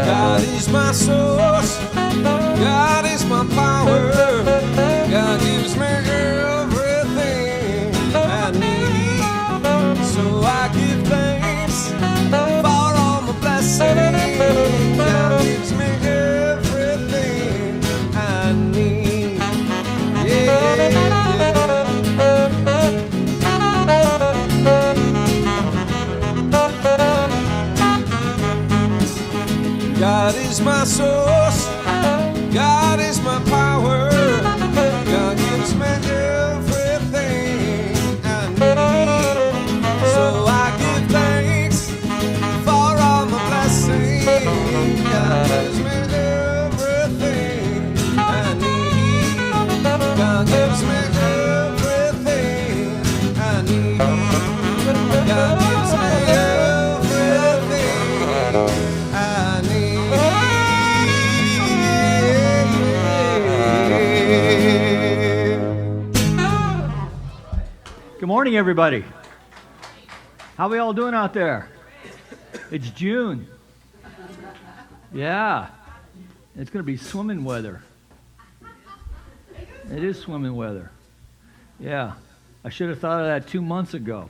God is my source, God is my power, God gives me everything I need. So I give thanks for all my blessings. God gives me everything I need. God is my source, God is my power, God gives me everything I need. So I give thanks for all my blessings. God gives me everything I need. God gives me everything I need. God gives me everything I need. Good morning, everybody. How are we all doing out there? It's June. Yeah. It's going to be swimming weather. It is swimming weather. Yeah. I should have thought of that 2 months ago.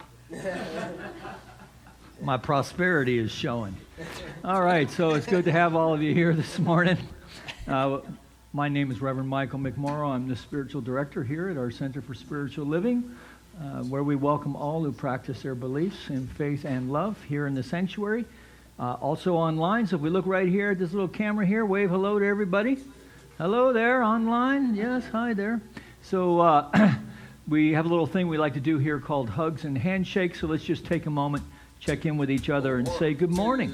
My prosperity is showing. All right, so it's good to have all of you here this morning. My name is Reverend Michael McMorrow. I'm the spiritual director here at our Center for Spiritual Living, where we welcome all who practice their beliefs in faith and love here in the sanctuary. Also online, so if we look right here at this little camera here, wave hello to everybody. Hello there, online. Yes, hi there. So we have a little thing we like to do here called hugs and handshakes, so let's just take a moment, check in with each other and say good morning.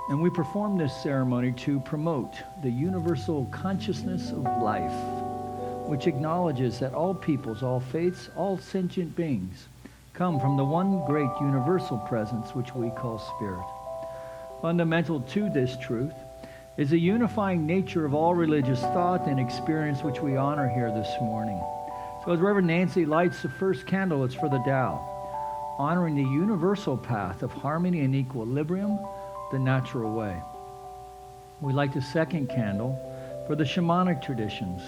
And we perform this ceremony to promote the universal consciousness of life, which acknowledges that all peoples, all faiths, all sentient beings come from the one great universal presence which we call spirit. Fundamental to this truth is the unifying nature of all religious thought and experience which we honor here this morning. So as Reverend Nancy lights the first candle, it's for the Tao, honoring the universal path of harmony and equilibrium, the natural way. We light the second candle for the shamanic traditions,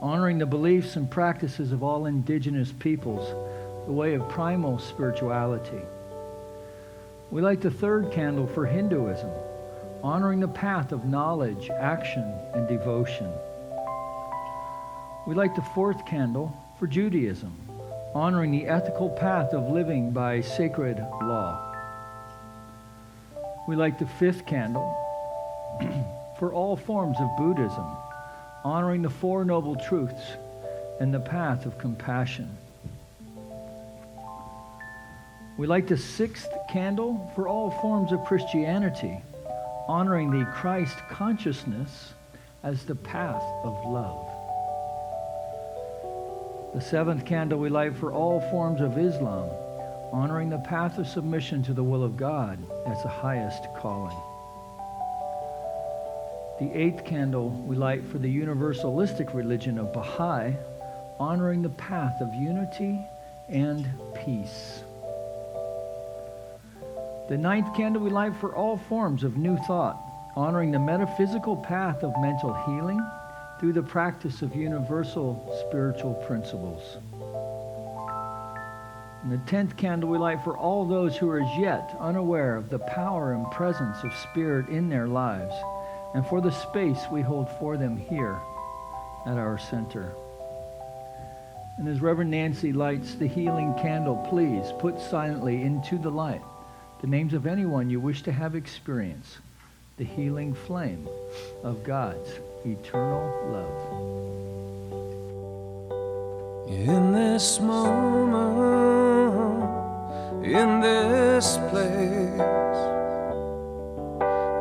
honoring the beliefs and practices of all indigenous peoples, the way of primal spirituality. We light the third candle for Hinduism, honoring the path of knowledge, action, and devotion. We light the fourth candle for Judaism, honoring the ethical path of living by sacred law. We light the fifth candle for all forms of Buddhism, honoring the Four Noble Truths and the path of compassion. We light the sixth candle for all forms of Christianity, honoring the Christ consciousness as the path of love. The seventh candle we light for all forms of Islam, honoring the path of submission to the will of God as the highest calling. The eighth candle we light for the universalistic religion of Baha'i, honoring the path of unity and peace. The ninth candle we light for all forms of new thought, honoring the metaphysical path of mental healing through the practice of universal spiritual principles. And the 10th candle we light for all those who are as yet unaware of the power and presence of Spirit in their lives, and for the space we hold for them here at our center. And as Reverend Nancy lights the healing candle, please put silently into the light the names of anyone you wish to have experience the healing flame of God's eternal love. In this moment, in this place,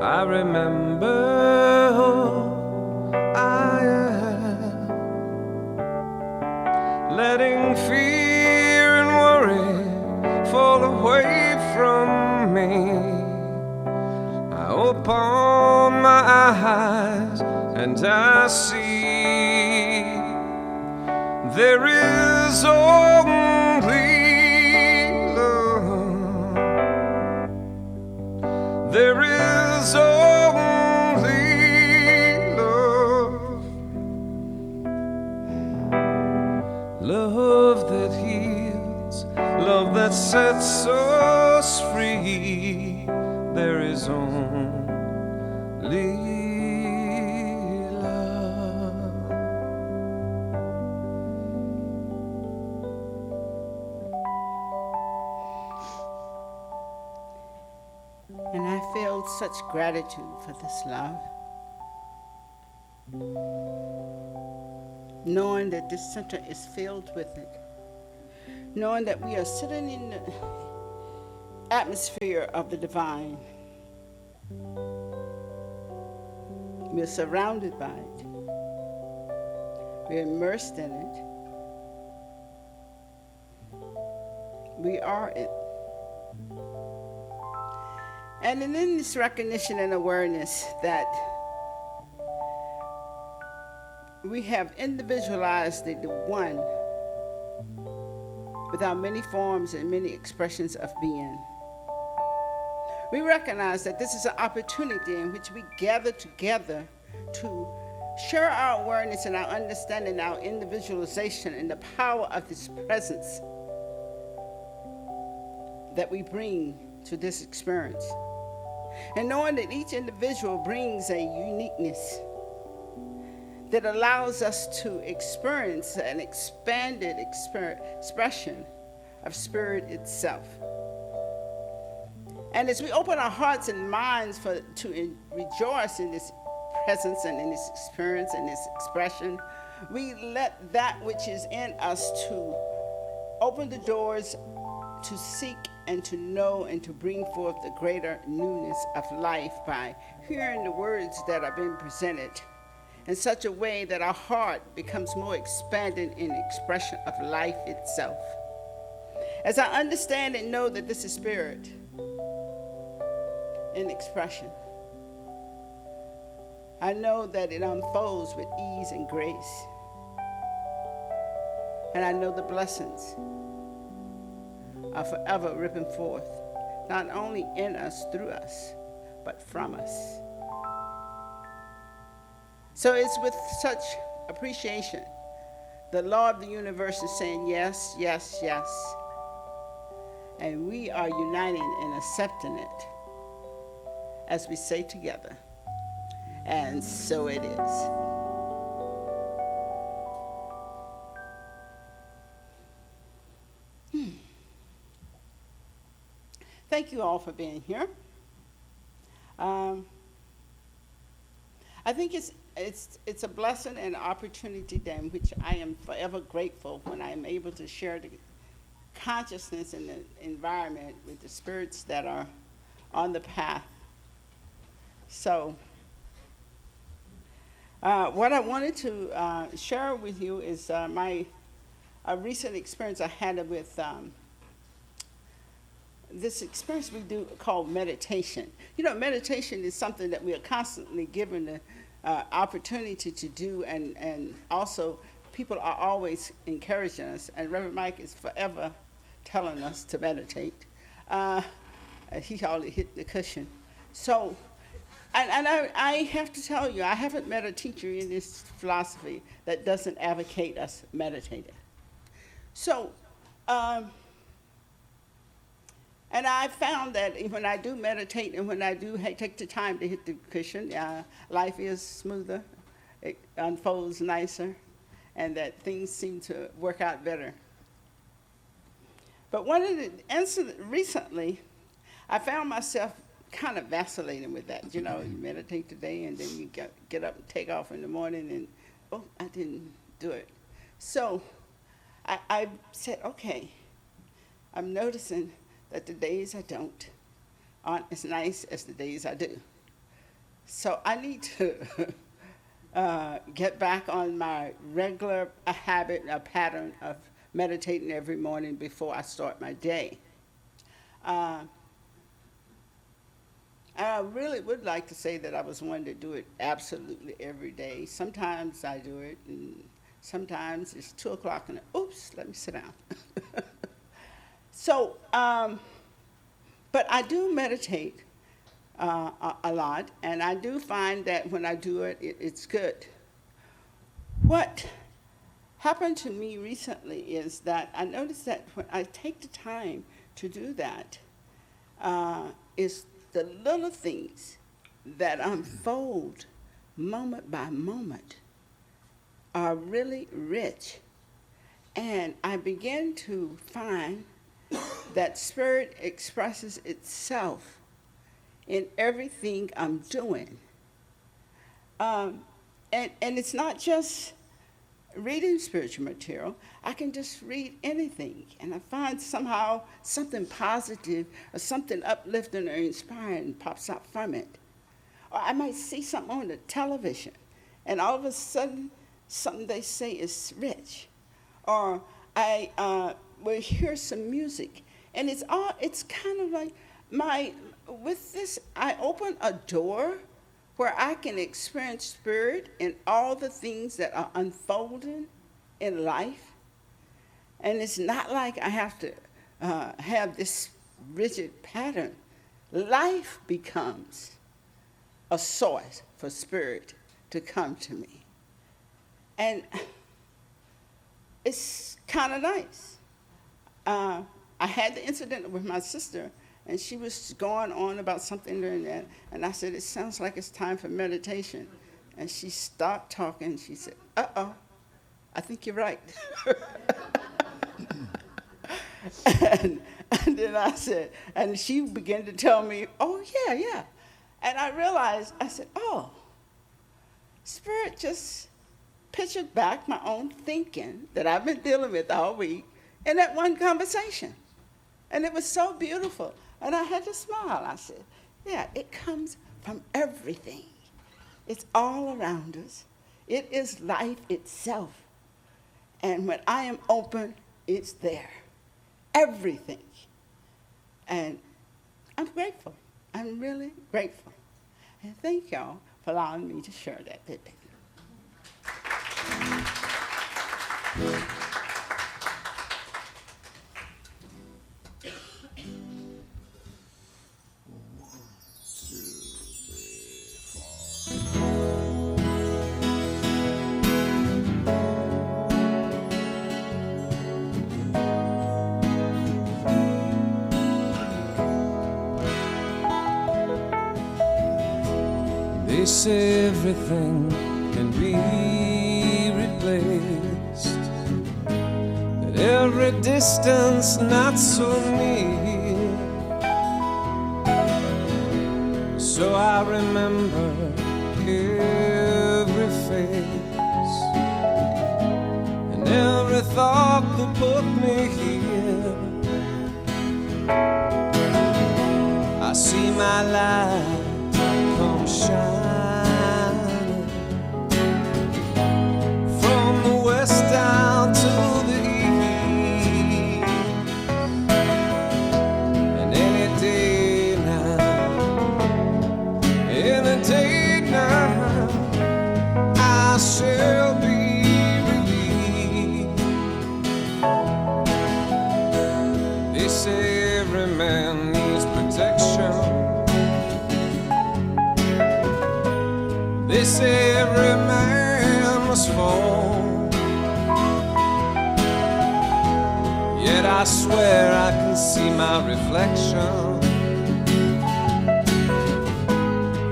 I remember who I am, letting fear and worry fall away from me. I open my eyes and I see there is only love. There is only love. Love that heals, love that sets us free. There is only love. And I feel such gratitude for this love. Knowing that this center is filled with it. Knowing that we are sitting in the atmosphere of the divine. We're surrounded by it. We're immersed in it. We are it. And in this recognition and awareness that we have individualized the one with our many forms and many expressions of being. We recognize that this is an opportunity in which we gather together to share our awareness and our understanding, our individualization, and the power of this presence that we bring to this experience. And knowing that each individual brings a uniqueness that allows us to experience an expanded expression of spirit itself. And as we open our hearts and minds to rejoice in this presence and in this experience and this expression, we let that which is in us to open the doors to seek and to know and to bring forth the greater newness of life by hearing the words that are being presented in such a way that our heart becomes more expanded in expression of life itself. As I understand and know that this is spirit in expression, I know that it unfolds with ease and grace. And I know the blessings are forever ripping forth, not only in us, through us, but from us. So it's with such appreciation the law of the universe is saying yes, yes, yes. And we are uniting and accepting it as we say together, and so it is. Thank you all for being here. I think it's a blessing and opportunity then, which I am forever grateful when I am able to share the consciousness and the environment with the spirits that are on the path. So, what I wanted to share with you is a recent experience I had with this experience we do called meditation. You know, meditation is something that we are constantly given the opportunity to do, and also people are always encouraging us, and Reverend Mike is forever telling us to meditate. He already hit the cushion. So, and I have to tell you, I haven't met a teacher in this philosophy that doesn't advocate us meditating. So, and I found that when I do meditate and when I do take the time to hit the cushion, life is smoother, it unfolds nicer, and that things seem to work out better. But one of the incidents recently, I found myself kind of vacillating with that. You know, you meditate today and then you get up and take off in the morning and, oh, I didn't do it. So I said, okay, I'm noticing that the days I don't aren't as nice as the days I do. So I need to get back on my regular habit, a pattern of meditating every morning before I start my day. I really would like to say that I was one to do it absolutely every day. Sometimes I do it, and sometimes it's 2 o'clock and, oops, let me sit down. So, but I do meditate a lot, and I do find that when I do it, it's good. What happened to me recently is that I noticed that when I take the time to do that, is the little things that unfold moment by moment are really rich. And I begin to find that spirit expresses itself in everything I'm doing. And it's not just reading spiritual material. I can just read anything, and I find somehow something positive or something uplifting or inspiring pops out from it. Or I might see something on the television, and all of a sudden, something they say is rich. Or I will hear some music, and it's kind of like with this, I open a door where I can experience spirit in all the things that are unfolding in life. And it's not like I have to have this rigid pattern. Life becomes a source for spirit to come to me. And it's kind of nice. I had the incident with my sister, and she was going on about something during that, and I said, it sounds like it's time for meditation. And she stopped talking, she said, uh-oh, I think you're right. and then I said, and she began to tell me, oh, yeah. And I realized, I said, oh, Spirit just pictured back my own thinking that I've been dealing with all week in that one conversation. And it was so beautiful. And I had to smile. I said, yeah, it comes from everything. It's all around us. It is life itself. And when I am open, it's there. Everything. And I'm grateful. I'm really grateful. And thank y'all for allowing me to share that today. They say everything can be replaced, at every distance not so near. So I remember every face and every thought that put me here. I see my life come shining from the west down to the east. And any day now, I shall be relieved. They say every man needs protection. They say every man must fall. Yet I swear I can see my reflection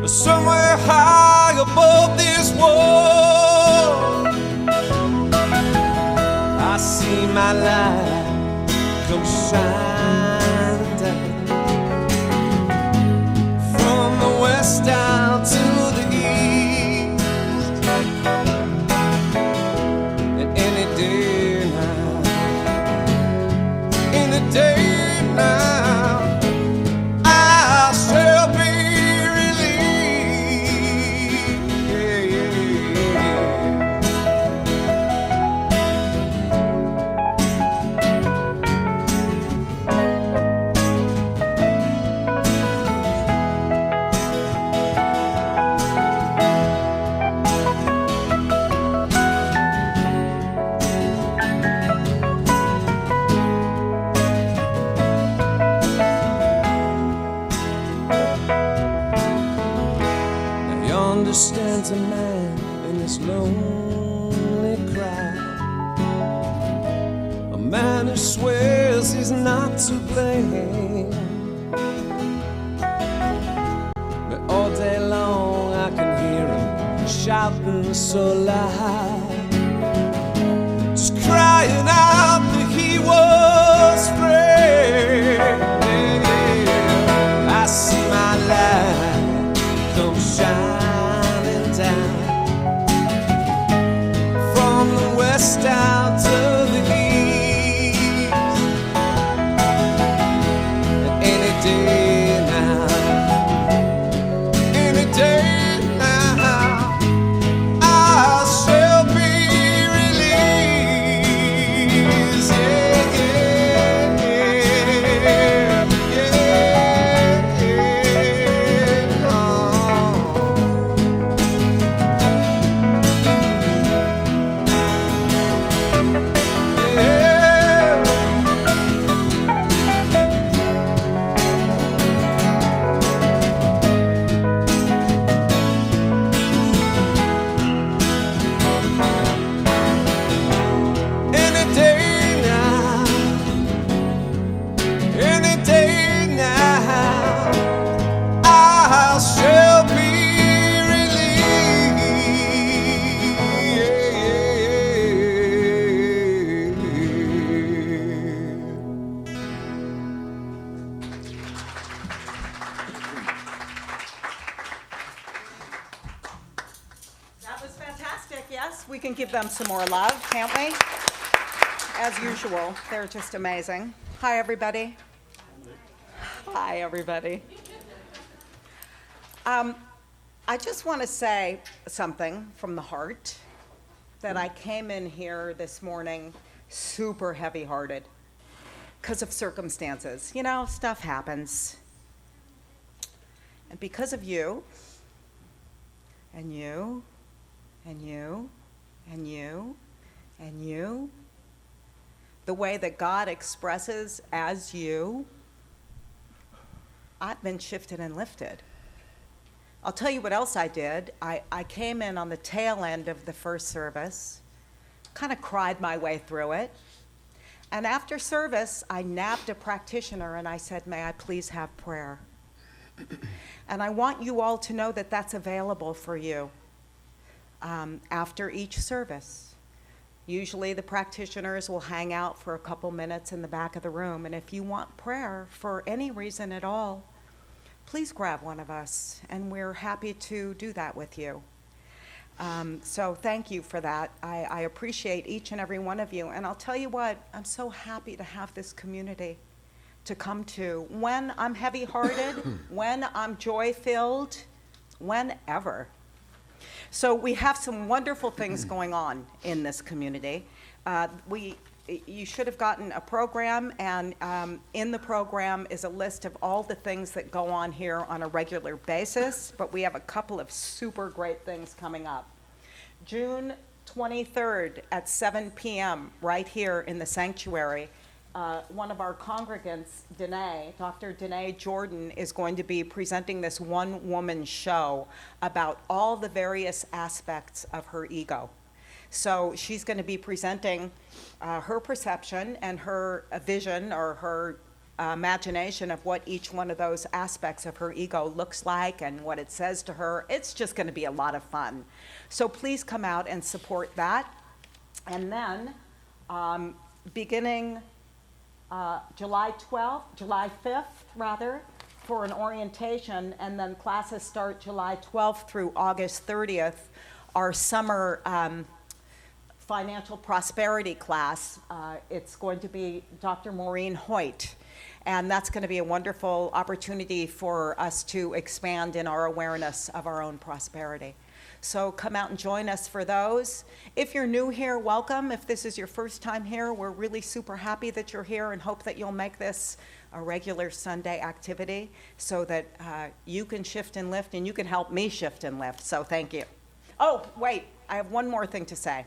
somewhere high above this world. I see my light come shining down from the west down to the east. And any day now, I shall be relieved. Yeah, yeah, stands a man in this lonely crowd, a man who swears he's not to blame. But all day long I can hear him shouting so loud, just crying out that he was free. I see my light come shining down from the west down to the east. And any day now, I shall be released. Yeah, yeah, yeah, oh. Any day now, I shall be relieved. That was fantastic. Yes, we can give them some more love, can't we? As usual, they're just amazing. Hi, everybody. Hi, everybody. I just want to say something from the heart, that I came in here this morning super heavy-hearted because of circumstances. You know, stuff happens. And because of you, and you, and you, and you, and you, the way that God expresses as you, I've been shifted and lifted. I'll tell you what else I did. I came in on the tail end of the first service, kind of cried my way through it. And after service, I nabbed a practitioner and I said, may I please have prayer? And I want you all to know that that's available for you after each service. Usually the practitioners will hang out for a couple minutes in the back of the room, and if you want prayer for any reason at all, please grab one of us, and we're happy to do that with you. So thank you for that. I appreciate each and every one of you, and I'll tell you what, I'm so happy to have this community to come to when I'm heavy-hearted, when I'm joy-filled, whenever. So we have some wonderful things going on in this community. You should have gotten a program, and in the program is a list of all the things that go on here on a regular basis, but we have a couple of super great things coming up. June 23rd at 7 p.m. right here in the sanctuary, one of our congregants, Dr. Danae Jordan, is going to be presenting this one-woman show about all the various aspects of her ego. So she's going to be presenting her perception and her vision or her imagination of what each one of those aspects of her ego looks like and what it says to her. It's just going to be a lot of fun. So please come out and support that. And then beginning July 5th, for an orientation, and then classes start July 12th through August 30th, our summer financial prosperity class. It's going to be Dr. Maureen Hoyt, and that's going to be a wonderful opportunity for us to expand in our awareness of our own prosperity. So come out and join us for those. If you're new here, welcome. If this is your first time here, we're really super happy that you're here and hope that you'll make this a regular Sunday activity so that you can shift and lift and you can help me shift and lift. So thank you. Oh, wait, I have one more thing to say.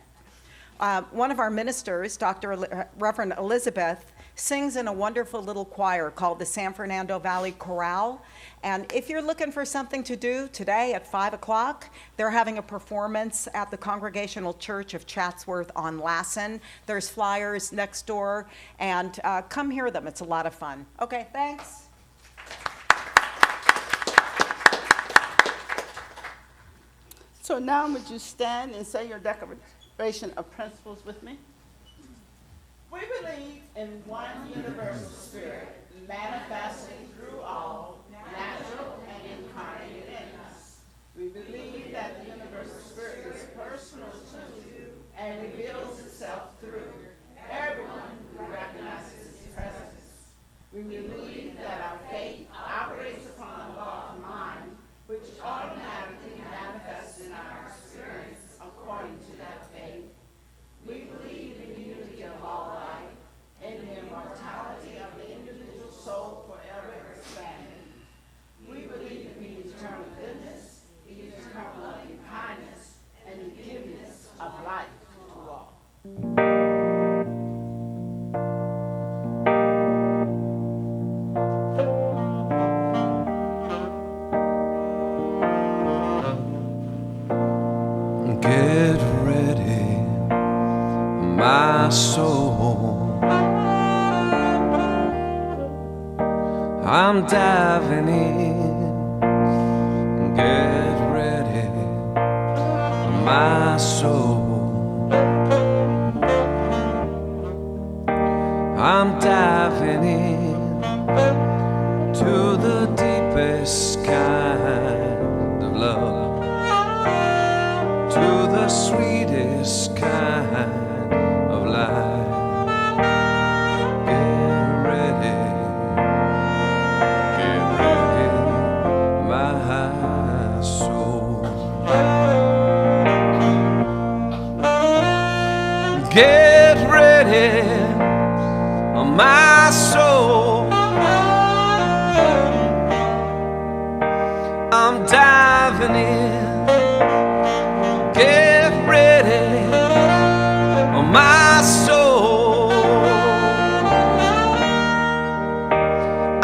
One of our ministers, Reverend Elizabeth, sings in a wonderful little choir called the San Fernando Valley Chorale. And if you're looking for something to do today at 5 o'clock, they're having a performance at the Congregational Church of Chatsworth on Lassen. There's flyers next door, and come hear them. It's a lot of fun. Okay, thanks. So now would you stand and say your declaration of principles with me? We believe in one universal spirit, manifesting through all, natural and incarnated in us. We believe that the universal spirit is personal to you and reveals itself through everyone who recognizes its presence. We believe that our faith operates upon the law of mind, which automatically manifests in our experience according to that faith. We believe in the unity of all life and the immortality of the individual soul forever expanding. We believe in the eternal goodness, the eternal loving kindness, and the giveness of life to all. Get ready, my soul. I'm diving in. Get ready, my soul. I'm diving in to the deepest kind of love, to the sweetest kind of life. Get ready, get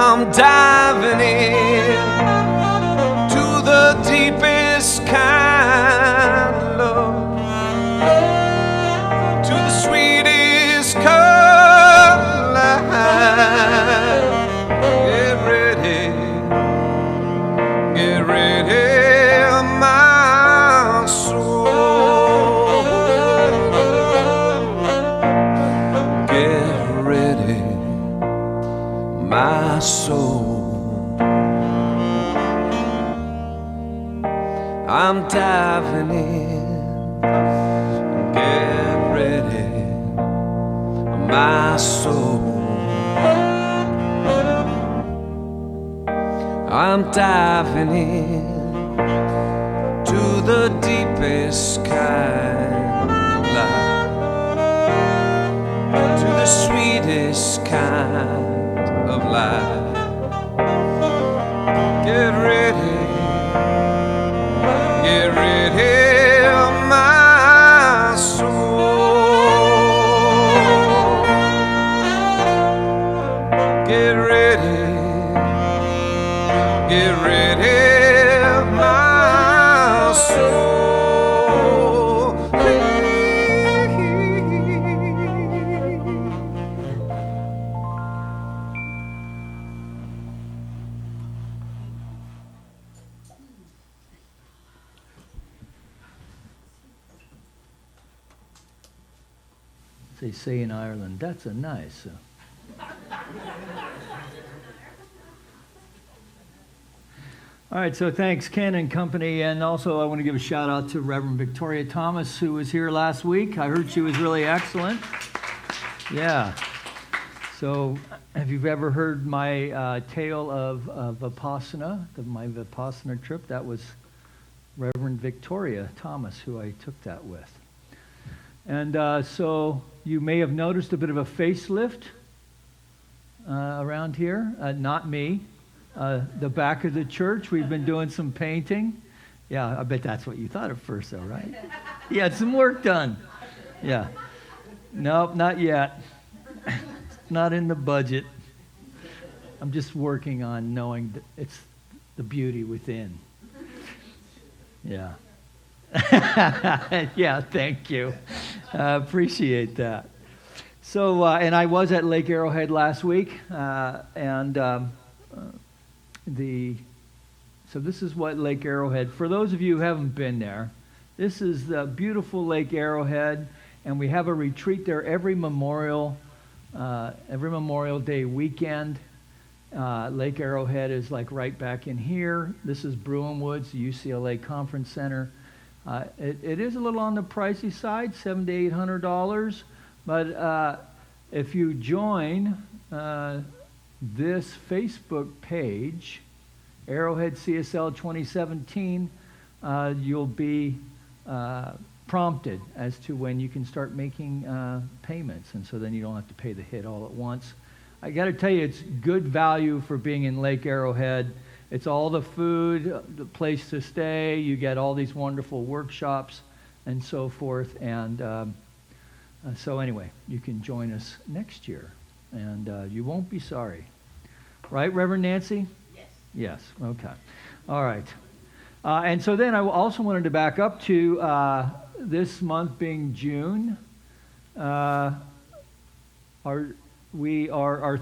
I'm diving in to the deepest kind of love, to the sweetest color line. Get ready, my soul. Get ready, my soul. I'm diving in. Get ready, my soul. I'm diving in to the deepest kind of life, to the sweetest kind of life. Get ready, my soul. Get ready, my soul. They say in Ireland, that's a nice. All right, so thanks, Ken and company. And also, I want to give a shout out to Reverend Victoria Thomas, who was here last week. I heard she was really excellent. Yeah. So, if you've ever heard my tale of Vipassana, my Vipassana trip, that was Reverend Victoria Thomas, who I took that with. And so, you may have noticed a bit of a facelift around here. Not me. The back of the church, we've been doing some painting. Yeah, I bet that's what you thought at first, though, right? You had some work done. Yeah. Nope, not yet. It's not in the budget. I'm just working on knowing that it's the beauty within. Yeah. Yeah, thank you. Appreciate that. So, and I was at Lake Arrowhead last week, so this is what Lake Arrowhead, for those of you who haven't been there, this is the beautiful Lake Arrowhead, and we have a retreat there every Memorial Day weekend. Lake Arrowhead is like right back in here. This is Bruin Woods, the UCLA Conference Center. It is a little on the pricey side, $700 to $800, but if you join this Facebook page, Arrowhead CSL 2017, you'll be prompted as to when you can start making payments, and so then you don't have to pay the hit all at once. I got to tell you, it's good value for being in Lake Arrowhead. It's all the food, the place to stay. You get all these wonderful workshops and so forth. And so anyway, you can join us next year, and you won't be sorry. Right, Reverend Nancy? Yes. Yes, okay. All right. And so then I also wanted to back up to this month being June. Our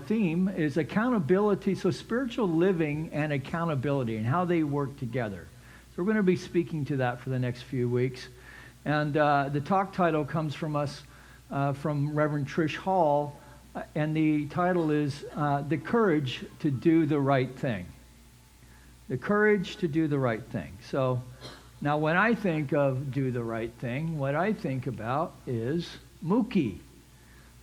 theme is accountability, so spiritual living and accountability and how they work together. So we're going to be speaking to that for the next few weeks. And the talk title comes from us, from Reverend Trish Hall, and the title is The Courage to Do the Right Thing. The courage to do the right thing. So now when I think of do the right thing, what I think about is Mookie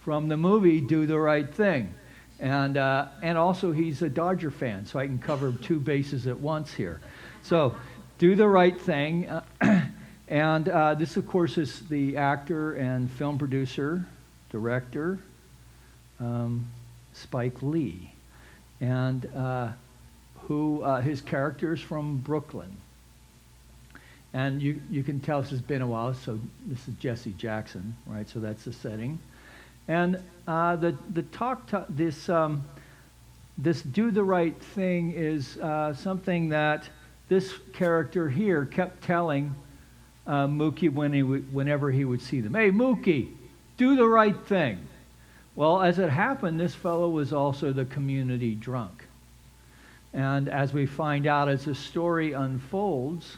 from the movie Do the Right Thing. And also he's a Dodger fan, so I can cover two bases at once here. So do the right thing. And this, of course, is the actor and film producer, director, Spike Lee. And who his character's from Brooklyn. And you can tell this has been a while, so this is Jesse Jackson, right? So that's the setting. And this do the right thing is something that this character here kept telling Mookie whenever he would see them. Hey, Mookie, do the right thing. Well, as it happened, this fellow was also the community drunk. And as we find out as the story unfolds,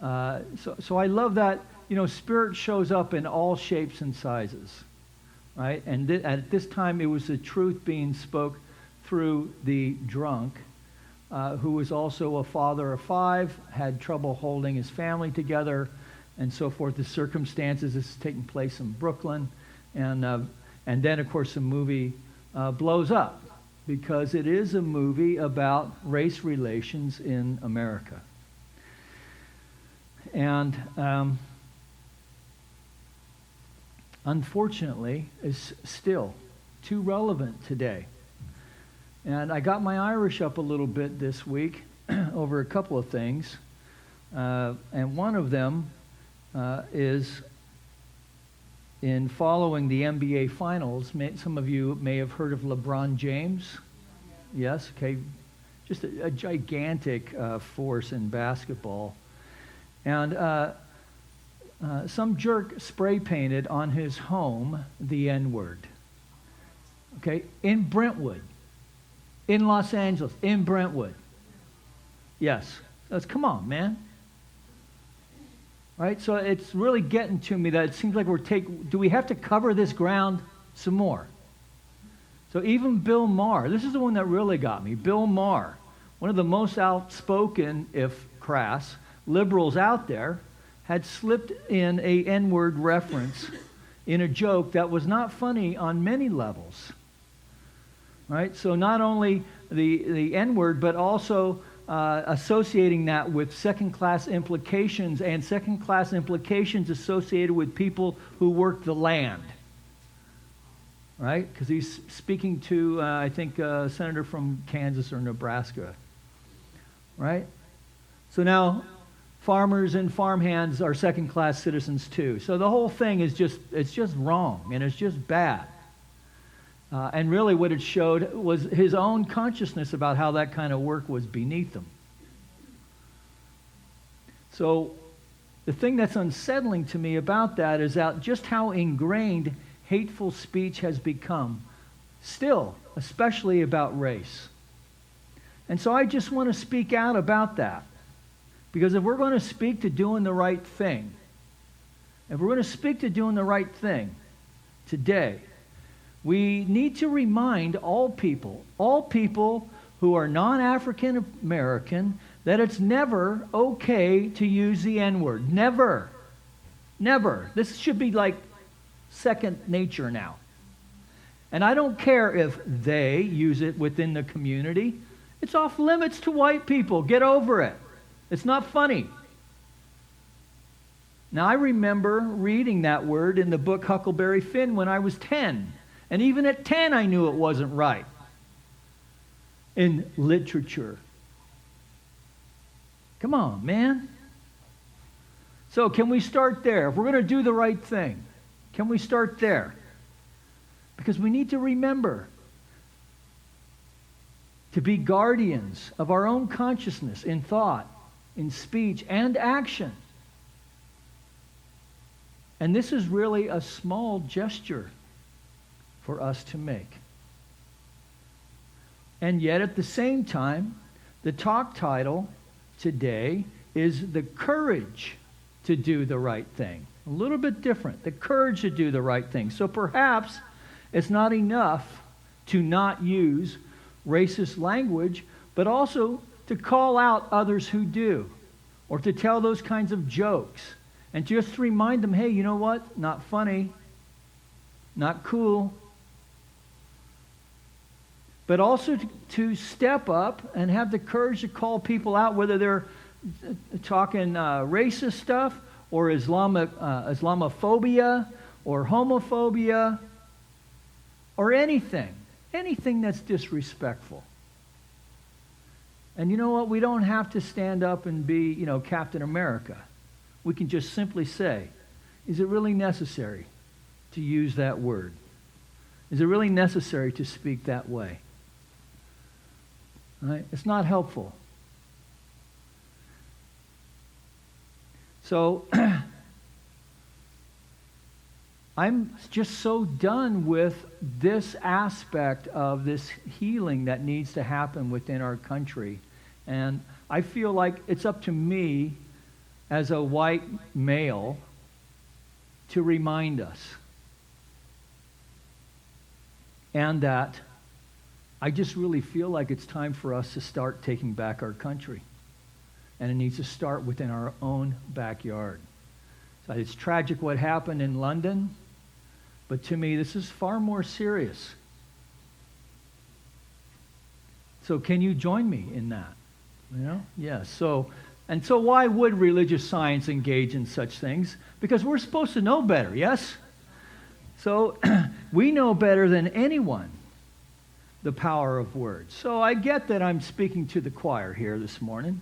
so I love that, Spirit shows up in all shapes and sizes, right? And at this time, it was the truth being spoke through the drunk, who was also a father of 5, had trouble holding his family together, and so forth. The circumstances, this is taking place in Brooklyn, and then, of course, the movie blows up, because it is a movie about race relations in America. And unfortunately, is still too relevant today. And I got my Irish up a little bit this week over a couple of things. And one of them is in following the NBA Finals. Some of you may have heard of LeBron James. Yes, okay. Just a gigantic force in basketball. And some jerk spray painted on his home the N-word. Okay, in Brentwood, in Los Angeles, in Brentwood. Yes, come on, man. Right, so it's really getting to me that it seems like do we have to cover this ground some more? So even Bill Maher, this is the one that really got me. Bill Maher, one of the most outspoken, if crass, liberals out there, had slipped in a N-word reference in a joke that was not funny on many levels. Right? So not only the N-word, but also associating that with second-class implications, and second-class implications associated with people who work the land. Right? Because he's speaking to, I think, a senator from Kansas or Nebraska. Right? So now, farmers and farmhands are second-class citizens too. So the whole thing is it's just wrong, and it's just bad. And really what it showed was his own consciousness about how that kind of work was beneath him. So the thing that's unsettling to me about that is that just how ingrained hateful speech has become, still, especially about race. And so I just want to speak out about that. Because if we're going to speak to doing the right thing, today, we need to remind all people who are non-African American, that it's never okay to use the N-word. Never. Never. This should be like second nature now. And I don't care if they use it within the community. It's off limits to white people. Get over it. It's not funny. Now, I remember reading that word in the book Huckleberry Finn when I was 10. And even at 10, I knew it wasn't right in literature. Come on, man. So can we start there? If we're going to do the right thing, can we start there? Because we need to remember to be guardians of our own consciousness in thought, in speech, and action. And this is really a small gesture for us to make. And yet at the same time, the talk title today is The Courage to Do the Right Thing. A little bit different. The courage to do the right thing. So perhaps it's not enough to not use racist language, but also to call out others who do, or to tell those kinds of jokes, and just to remind them, hey, you know what? Not funny, not cool. But also to step up and have the courage to call people out, whether they're talking racist stuff or Islamophobia or homophobia or anything that's disrespectful. And you know what? We don't have to stand up and be, Captain America. We can just simply say, is it really necessary to use that word? Is it really necessary to speak that way? Right? It's not helpful. So I'm just so done with this aspect of this healing that needs to happen within our country. And I feel like it's up to me as a white male to remind us. And that I just really feel like it's time for us to start taking back our country. And it needs to start within our own backyard. So it's tragic what happened in London, but to me this is far more serious. So can you join me in that? You know? Yes. So why would religious science engage in such things? Because we're supposed to know better, yes? So we know better than anyone the power of words. So I get that I'm speaking to the choir here this morning.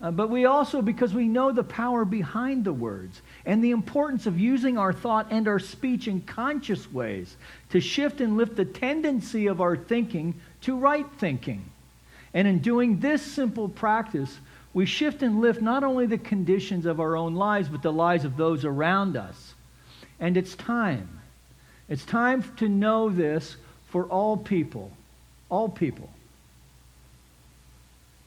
But we also, because we know the power behind the words and the importance of using our thought and our speech in conscious ways to shift and lift the tendency of our thinking to right thinking. And in doing this simple practice, we shift and lift not only the conditions of our own lives, but the lives of those around us. And it's time. It's time to know this for all people. All people.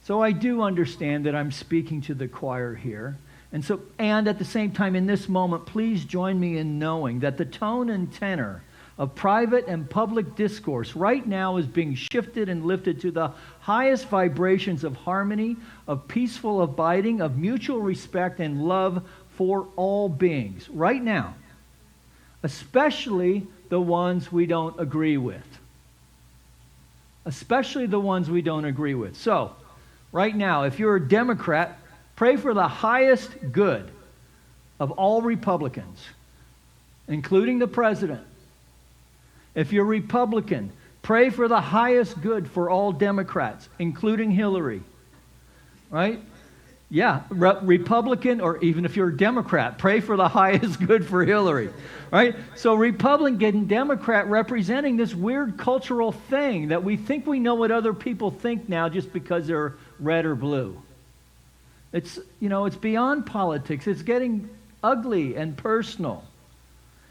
So I do understand that I'm speaking to the choir here. And at the same time, in this moment, please join me in knowing that the tone and tenor of private and public discourse right now is being shifted and lifted to the highest vibrations of harmony, of peaceful abiding, of mutual respect and love for all beings. Right now. Especially the ones we don't agree with. Especially the ones we don't agree with. So, right now, if you're a Democrat, pray for the highest good of all Republicans, including the president. If you're Republican, pray for the highest good for all Democrats, including Hillary. Right? Yeah, Republican, or even if you're a Democrat, pray for the highest good for Hillary. Right? So Republican, Democrat representing this weird cultural thing that we think we know what other people think now just because they're red or blue. It's beyond politics. It's getting ugly and personal.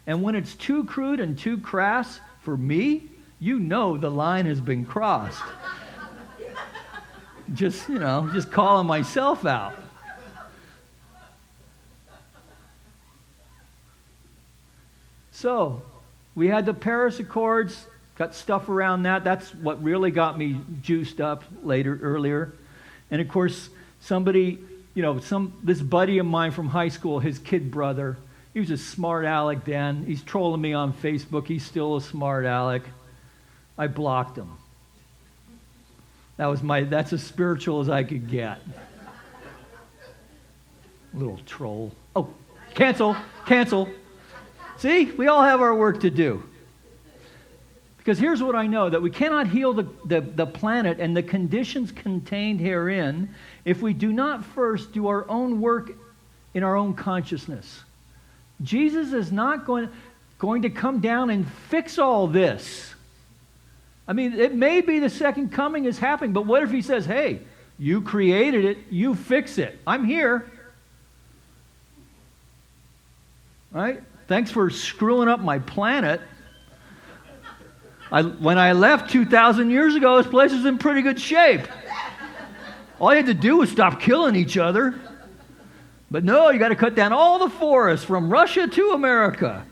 And when it's too crude and too crass, for me, the line has been crossed. Just calling myself out. So, we had the Paris Accords, got stuff around that. That's what really got me juiced up earlier. And of course, this buddy of mine from high school, his kid brother, he was a smart aleck then. He's trolling me on Facebook. He's still a smart aleck. I blocked him. That's as spiritual as I could get. Little troll. Oh, cancel. See, we all have our work to do. Because here's what I know, that we cannot heal the planet and the conditions contained herein if we do not first do our own work in our own consciousness. Jesus is not going to come down and fix all this. I mean, it may be the second coming is happening, but what if he says, hey, you created it, you fix it. I'm here. Right? Thanks for screwing up my planet. When I left 2,000 years ago, this place was in pretty good shape. All you had to do was stop killing each other. But no, you got to cut down all the forests from Russia to America.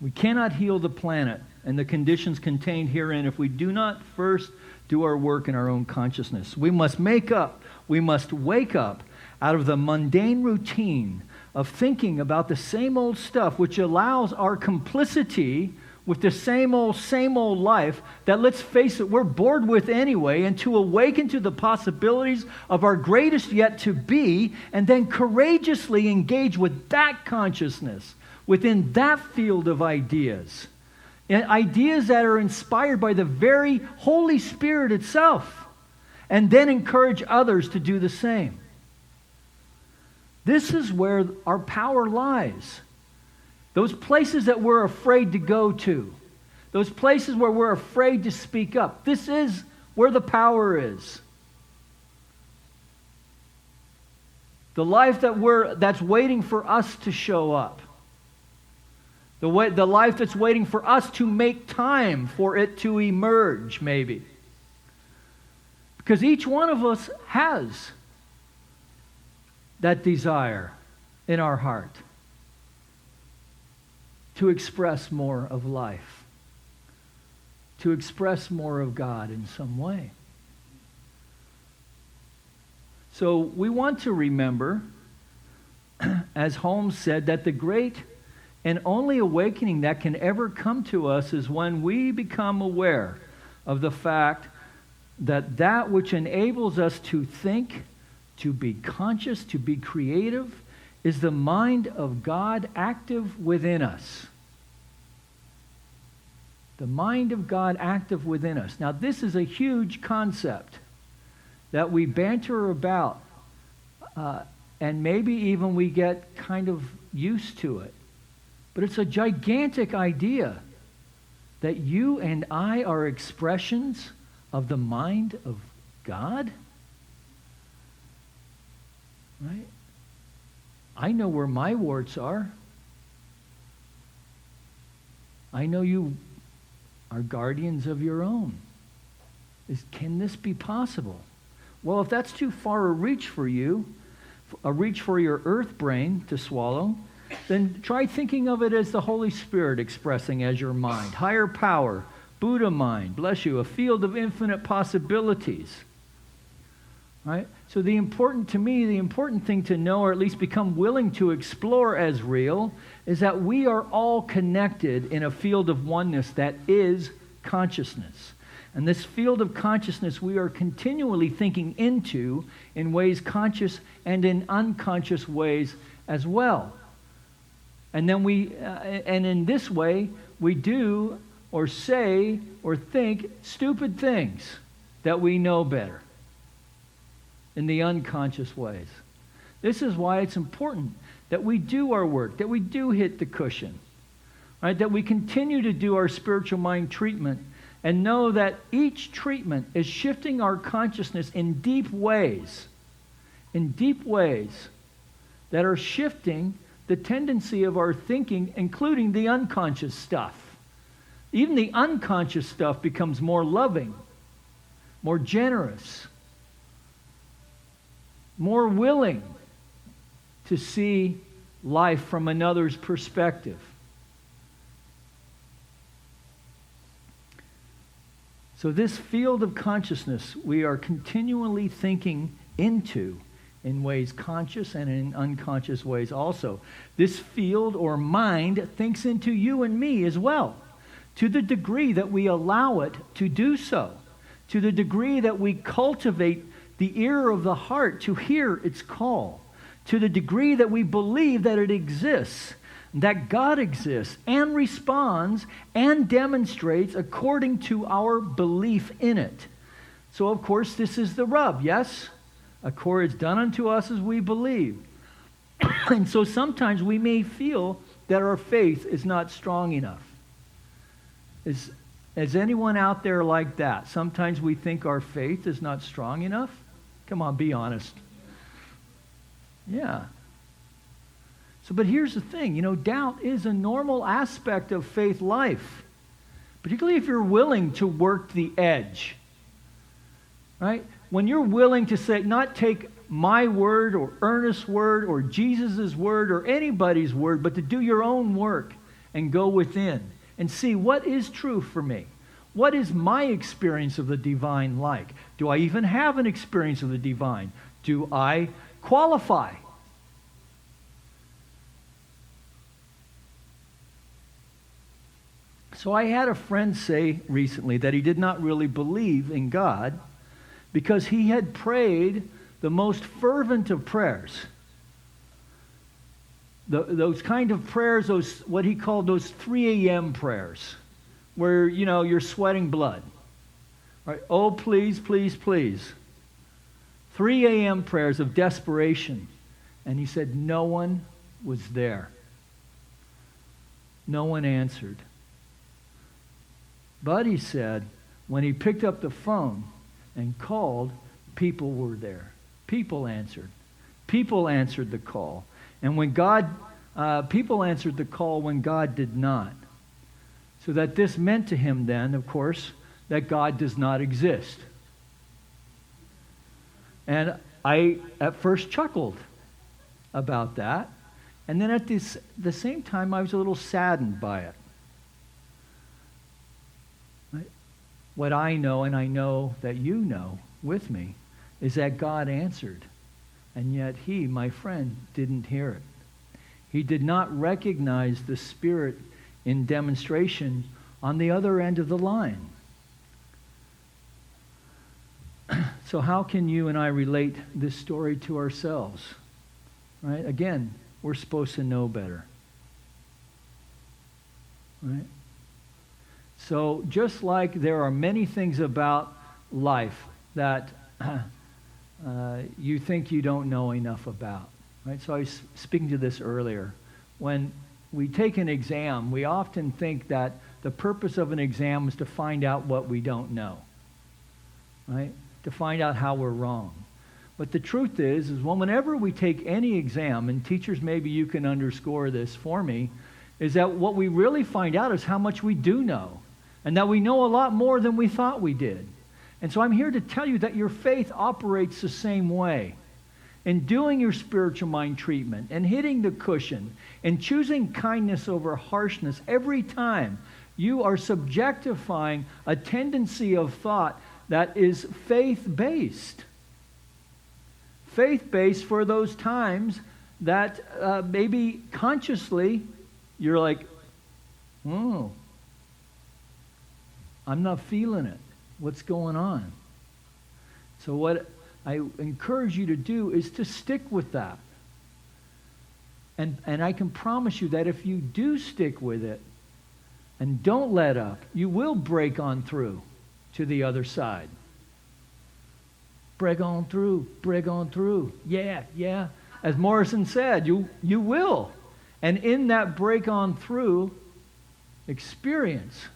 We cannot heal the planet and the conditions contained herein if we do not first do our work in our own consciousness. We must wake up out of the mundane routine of thinking about the same old stuff, which allows our complicity with the same old life that, let's face it, we're bored with anyway, and to awaken to the possibilities of our greatest yet to be, and then courageously engage with that consciousness within that field of ideas. And ideas that are inspired by the very Holy Spirit itself, and then encourage others to do the same. This is where our power lies. Those places that we're afraid to go to. those places where we're afraid to speak up. This is where the power is. The life that's waiting for us to show up. The life that's waiting for us to make time for it to emerge, maybe. Because each one of us has that desire in our heart to express more of life, to express more of God in some way. So we want to remember, as Holmes said, that the great and only awakening that can ever come to us is when we become aware of the fact that that which enables us to think, to be conscious, to be creative, is the mind of God active within us. The mind of God active within us. Now, this is a huge concept that we banter about, and maybe even we get kind of used to it. But it's a gigantic idea that you and I are expressions of the mind of God. Right? I know where my warts are. I know you are guardians of your own. Can this be possible? Well, if that's too far a reach for you, a reach for your earth brain to swallow, then try thinking of it as the Holy Spirit expressing as your mind. Higher power, Buddha mind, bless you, a field of infinite possibilities. Right? So the important thing to know, or at least become willing to explore as real, is that we are all connected in a field of oneness that is consciousness. And this field of consciousness we are continually thinking into in ways conscious and in unconscious ways as well. And then and in this way, we do or say or think stupid things that we know better in the unconscious ways. This is why it's important that we do our work, that we do hit the cushion, right? That we continue to do our spiritual mind treatment and know that each treatment is shifting our consciousness in deep ways that are shifting the tendency of our thinking, including the unconscious stuff. Even the unconscious stuff becomes more loving, more generous, more willing to see life from another's perspective. So this field of consciousness we are continually thinking into in ways conscious and in unconscious ways also. This field or mind thinks into you and me as well, to the degree that we allow it to do so, to the degree that we cultivate the ear of the heart to hear its call, to the degree that we believe that it exists, that God exists and responds and demonstrates according to our belief in it. So, of course, this is the rub, yes? According it's done unto us as we believe. And so sometimes we may feel that our faith is not strong enough. Is anyone out there like that? Sometimes we think our faith is not strong enough. Come on, be honest. Yeah. So, but here's the thing, doubt is a normal aspect of faith life, particularly if you're willing to work the edge, right? When you're willing to say, not take my word or Ernest's word or Jesus' word or anybody's word, but to do your own work and go within and see what is true for me. What is my experience of the divine like? Do I even have an experience of the divine? Do I qualify? So I had a friend say recently that he did not really believe in God because he had prayed the most fervent of prayers. Those kind of prayers, those what he called those 3 a.m. prayers, where, you're sweating blood. Right? Oh, please, please, please. 3 a.m. prayers of desperation. And he said no one was there. No one answered. But he said, when he picked up the phone and called, people were there. People answered. People answered the call. And when people answered the call when God did not. So that this meant to him then, of course, that God does not exist. And I at first chuckled about that. And then at the same time, I was a little saddened by it. Right? What I know, and I know that you know with me, is that God answered. And yet he, my friend, didn't hear it. He did not recognize the Spirit in demonstration on the other end of the line. So how can you and I relate this story to ourselves? Right? Again, we're supposed to know better. Right? So just like there are many things about life that you think you don't know enough about. Right? So I was speaking to this earlier. When we take an exam, we often think that the purpose of an exam is to find out what we don't know. Right? To find out how we're wrong. But the truth is whenever we take any exam, and teachers, maybe you can underscore this for me, is that what we really find out is how much we do know. And that we know a lot more than we thought we did. And so I'm here to tell you that your faith operates the same way. In doing your spiritual mind treatment, and hitting the cushion, and choosing kindness over harshness, every time you are subjectifying a tendency of thought that is faith-based. Faith-based for those times that maybe consciously you're like, oh, I'm not feeling it. What's going on? So what I encourage you to do is to stick with that. And I can promise you that if you do stick with it and don't let up, you will break on through to the other side. Break on through, break on through. Yeah, yeah. As Morrison said, you will. And in that break on through experience,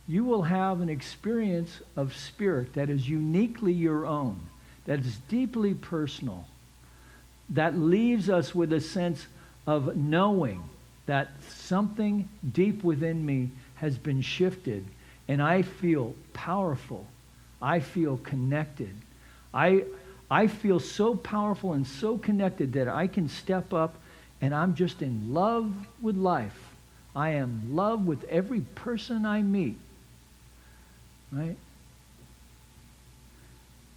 you will have an experience of spirit that is uniquely your own, that is deeply personal, that leaves us with a sense of knowing that something deep within me has been shifted, and I feel powerful. I feel connected. I feel so powerful and so connected that I can step up and I'm just in love with life. I am in love with every person I meet. Right?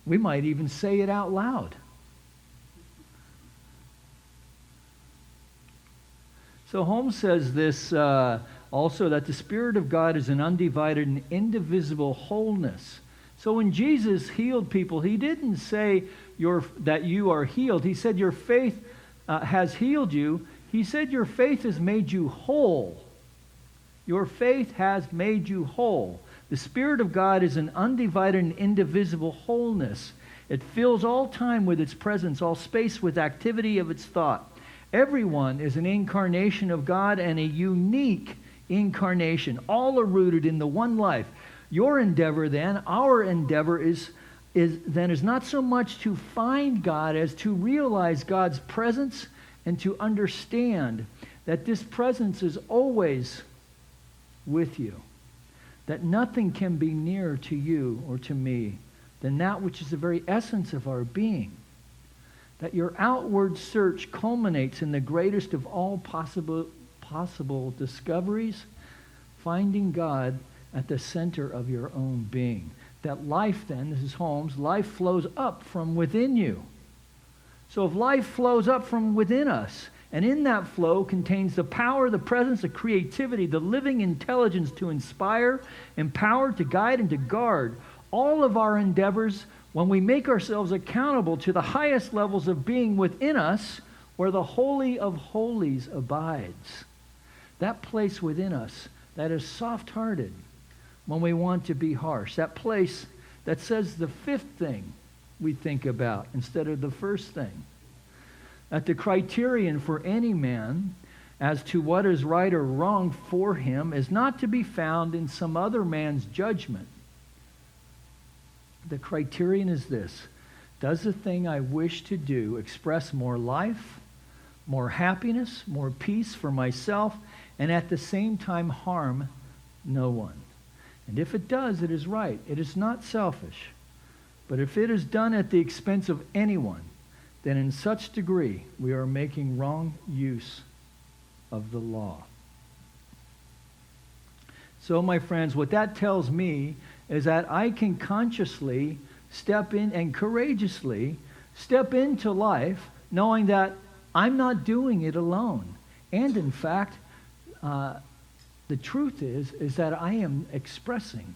We might even say it out loud. So Holmes says this also, that the Spirit of God is an undivided and indivisible wholeness. So when Jesus healed people, he didn't say that you are healed. He said your faith has healed you. He said your faith has made you whole. Your faith has made you whole. The Spirit of God is an undivided and indivisible wholeness. It fills all time with its presence, all space with activity of its thought. Everyone is an incarnation of God, and a unique incarnation. All are rooted in the one life. Your endeavor then, our endeavor is not so much to find God as to realize God's presence and to understand that this presence is always with you. That nothing can be nearer to you or to me than that which is the very essence of our being. That your outward search culminates in the greatest of all possible discoveries, finding God at the center of your own being. That life then, this is Holmes, life flows up from within you. So if life flows up from within us, and in that flow contains the power, the presence, the creativity, the living intelligence to inspire, empower, to guide, and to guard all of our endeavors, when we make ourselves accountable to the highest levels of being within us, where the Holy of Holies abides. That place within us that is soft-hearted when we want to be harsh. That place that says the fifth thing we think about instead of the first thing. That the criterion for any man as to what is right or wrong for him is not to be found in some other man's judgment. The criterion is this: does the thing I wish to do express more life, more happiness, more peace for myself, and at the same time harm no one? And if it does, it is right. It is not selfish. But if it is done at the expense of anyone, then in such degree we are making wrong use of the law. So, my friends, what that tells me is that I can consciously step in and courageously step into life knowing that I'm not doing it alone. And in fact, the truth is that I am expressing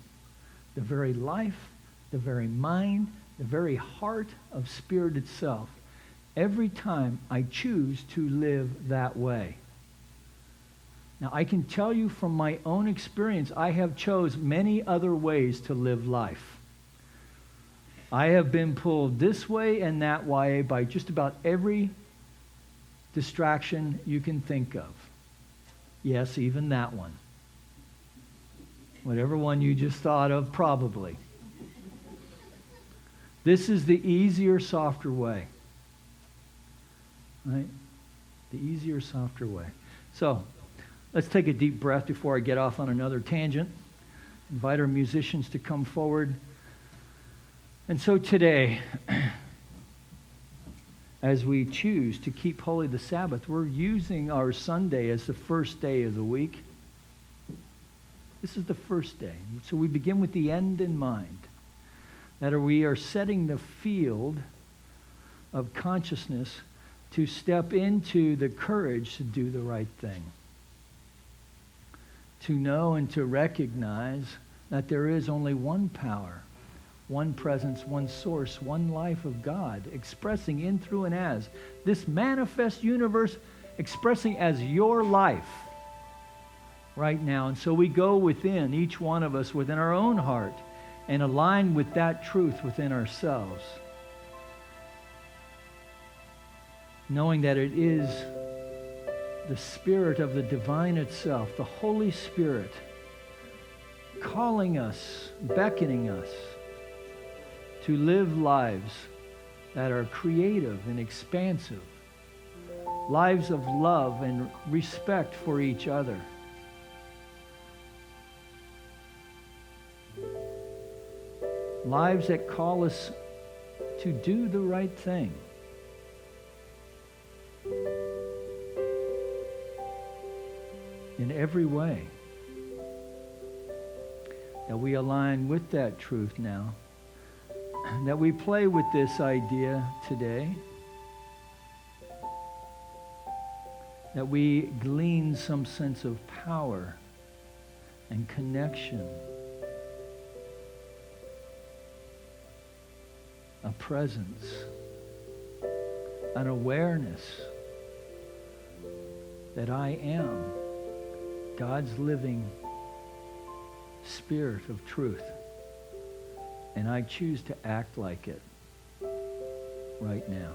the very life, the very mind, the very heart of Spirit itself every time I choose to live that way. Now, I can tell you from my own experience, I have chose many other ways to live life. I have been pulled this way and that way by just about every distraction you can think of. Yes, even that one. Whatever one you just thought of, probably. This is the easier, softer way. Right? The easier, softer way. So, let's take a deep breath before I get off on another tangent. Invite our musicians to come forward. And so today, as we choose to keep holy the Sabbath, we're using our Sunday as the first day of the week. This is the first day. So we begin with the end in mind. That we are setting the field of consciousness to step into the courage to do the right thing. To know and to recognize that there is only one power, one presence, one source, one life of God, expressing in, through, and as. This manifest universe expressing as your life right now. And so we go within, each one of us, within our own heart, and align with that truth within ourselves. Knowing that it is the Spirit of the divine itself, the Holy Spirit, calling us, beckoning us to live lives that are creative and expansive, lives of love and respect for each other. Lives that call us to do the right thing. In every way. That we align with that truth now. That we play with this idea today. That we glean some sense of power and connection. A presence. An awareness that I am God's living Spirit of truth. And I choose to act like it right now.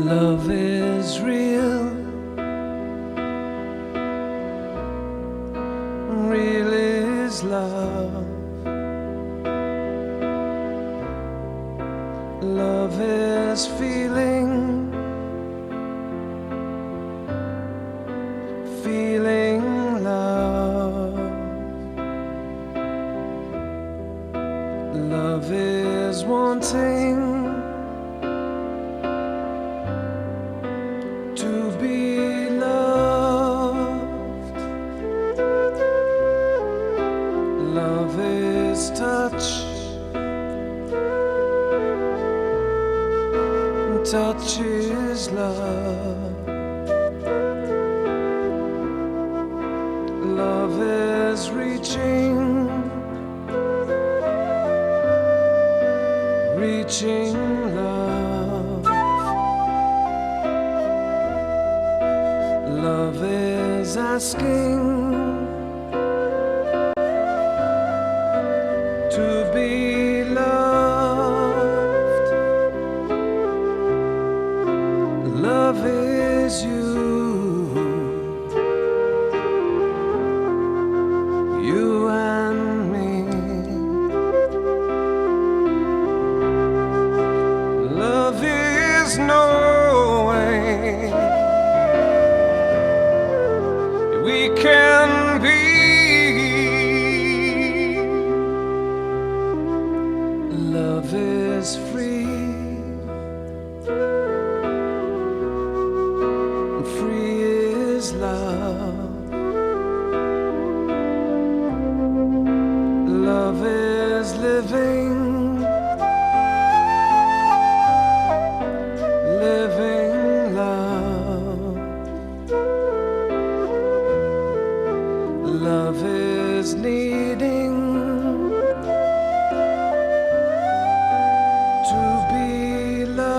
Love is real, real is love. Love is feeling, feeling love. Love is one. beseeching love. Love is asking to be loved. Love is you and me. Love is knowing we can be. Love is free, and free is love. Love is living, living love. Love is needing to be loved.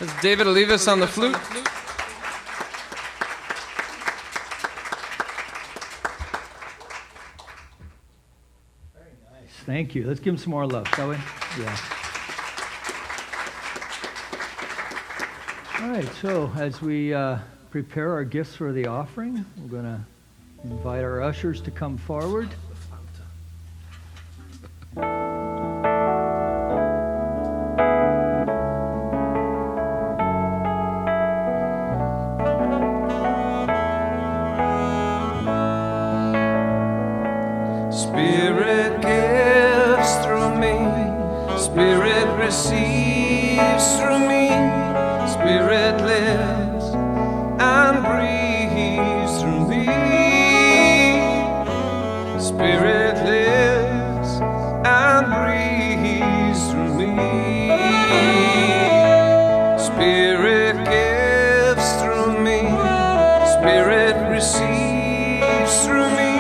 Is David Olivas on the flute? Thank you. Let's give him some more love, shall we? Yeah. All right, so as we prepare our gifts for the offering, we're going to invite our ushers to come forward. Spirit gives through me, Spirit receives through me, Spirit lives and breathes through me. Spirit lives and breathes through me. Spirit gives through me, Spirit receives through me,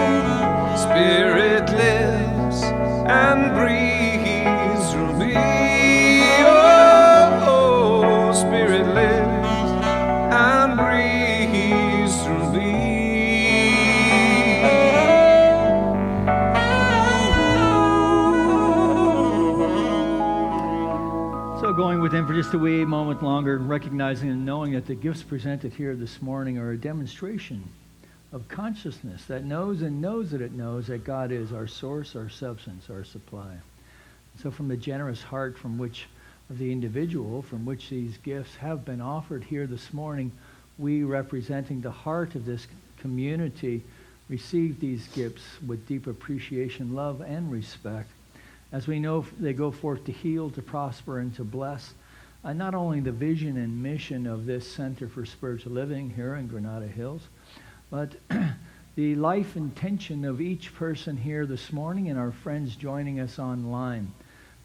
Spirit lives and breathes through me. Oh, Spirit lives and breathes through me. So going with him for just a wee moment longer, recognizing and knowing that the gifts presented here this morning are a demonstration of consciousness that knows and knows that it knows that God is our source, our substance, our supply. So from the generous heart from which of the individual from which these gifts have been offered here this morning, we representing the heart of this community receive these gifts with deep appreciation, love, and respect. As we know they go forth to heal, to prosper, and to bless not only the vision and mission of this Center for Spiritual Living here in Granada Hills, but the life intention of each person here this morning and our friends joining us online.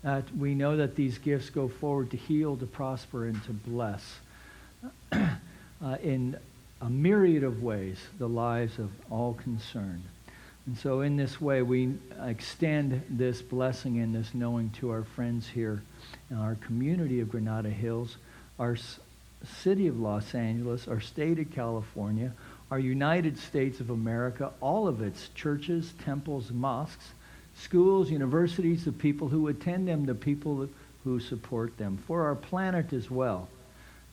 That we know that these gifts go forward to heal, to prosper, and to bless in a myriad of ways the lives of all concerned. And so in this way, we extend this blessing and this knowing to our friends here in our community of Granada Hills, our city of Los Angeles, our state of California, our United States of America, all of its churches, temples, mosques, schools, universities, the people who attend them, the people who support them, for our planet as well.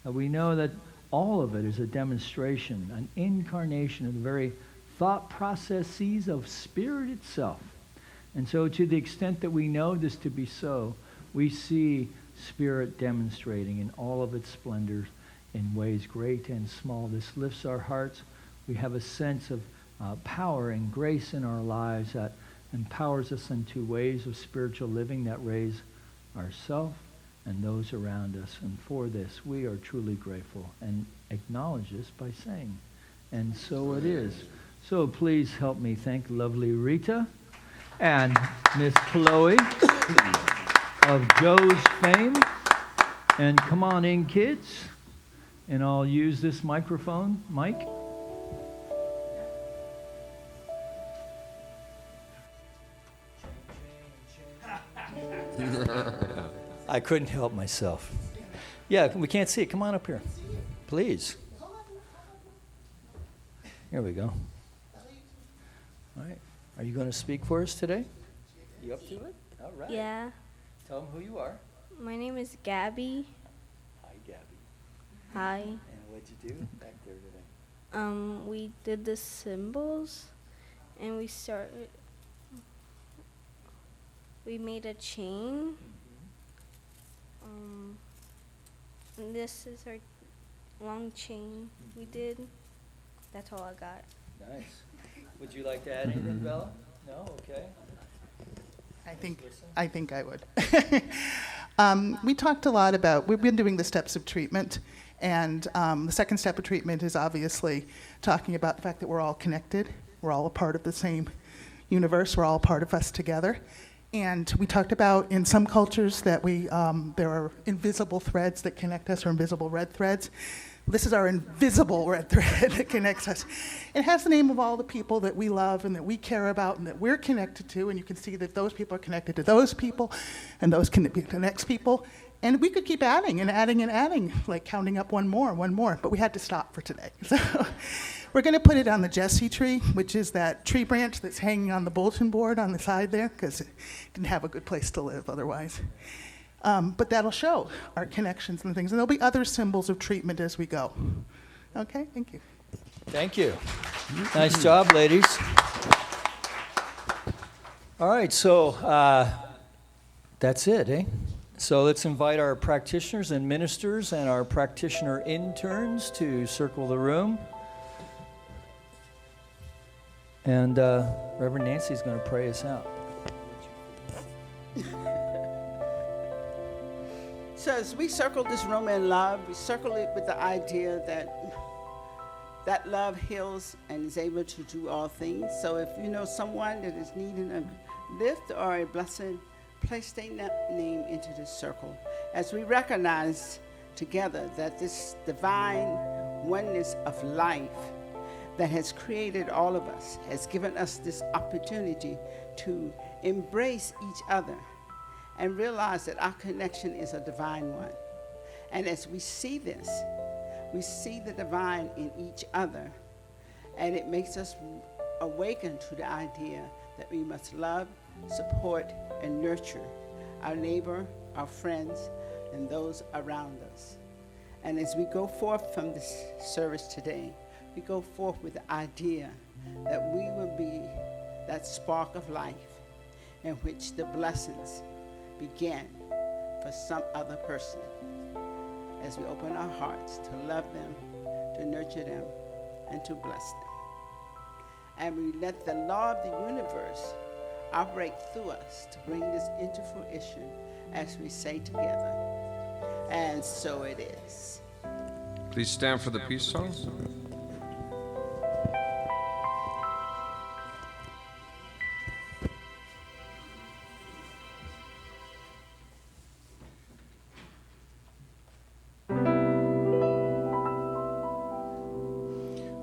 We know that all of it is a demonstration, an incarnation of the very thought processes of spirit itself. And so to the extent that we know this to be so, we see Spirit demonstrating in all of its splendor in ways great and small. This lifts our hearts. We have a sense of power and grace in our lives that empowers us into ways of spiritual living that raise ourselves and those around us. And for this, we are truly grateful and acknowledge this by saying, and so it is. So please help me thank lovely Rita and Miss Chloe of Joe's fame. And come on in, kids. And I'll use this microphone. Mike? I couldn't help myself. Yeah, we can't see it. Come on up here. Please. Here we go. All right. Are you going to speak for us today? You up to it? All right. Yeah. Tell them who you are. My name is Gabby. Hi, Gabby. Hi. And what'd you do back there today? We did the symbols, and we made a chain. And this is our long chain we did. That's all I got. Nice. Would you like to add anything, Bella? No? Okay. I think I would. We talked a lot about, we've been doing the steps of treatment, and the second step of treatment is obviously talking about the fact that we're all connected. We're all a part of the same universe. We're all part of us together. And we talked about in some cultures that there are invisible threads that connect us, or invisible red threads. This is our invisible red thread that connects us. It has the name of all the people that we love and that we care about and that we're connected to, and you can see that those people are connected to those people, and those can be the next people. And we could keep adding and adding and adding, like counting up one more, but we had to stop for today. So we're going to put it on the Jesse tree, which is that tree branch that's hanging on the bulletin board on the side there, because it didn't have a good place to live otherwise. But that'll show our connections and things. And there'll be other symbols of treatment as we go. Okay, thank you. Thank you. Nice job, ladies. All right, so that's it, eh? So let's invite our practitioners and ministers and our practitioner interns to circle the room. And Reverend Nancy's going to pray us out. So as we circle this room in love, we circle it with the idea that love heals and is able to do all things. So if you know someone that is needing a lift or a blessing, place their name into this circle as we recognize together that this divine oneness of life that has created all of us has given us this opportunity to embrace each other and realize that our connection is a divine one. And as we see this, we see the divine in each other, and it makes us awaken to the idea that we must love, support, and nurture our neighbor, our friends, and those around us. And as we go forth from this service today, we go forth with the idea that we will be that spark of life in which the blessings begin for some other person, as we open our hearts to love them, to nurture them, and to bless them. And we let the law of the universe operate through us to bring this into fruition as we say together, and so it is. Please stand for the peace song.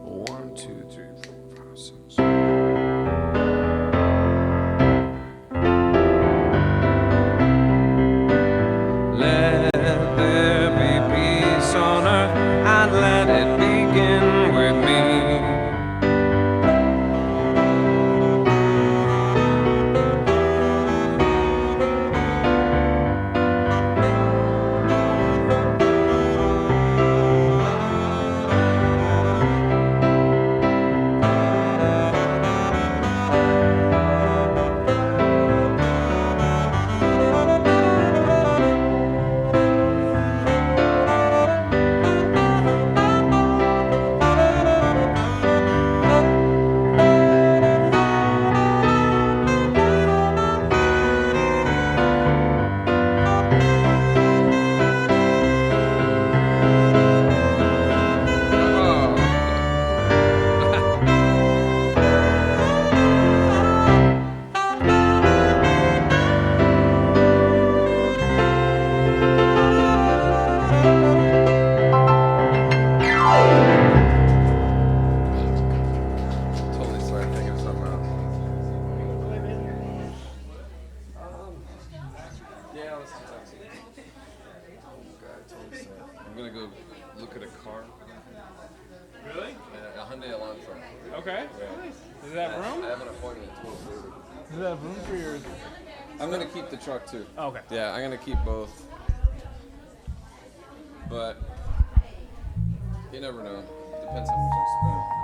One, two, three, four, five, six. Let there be peace on earth, and let it begin gonna go look at a car. Really? A Hyundai Elantra. Okay. Yeah. Nice. Does it have room? I have an appointment at 12:30. Does it have room for yours? I'm gonna keep the truck too. Okay. Yeah, I'm gonna keep both. But you never know. Depends how much I spend.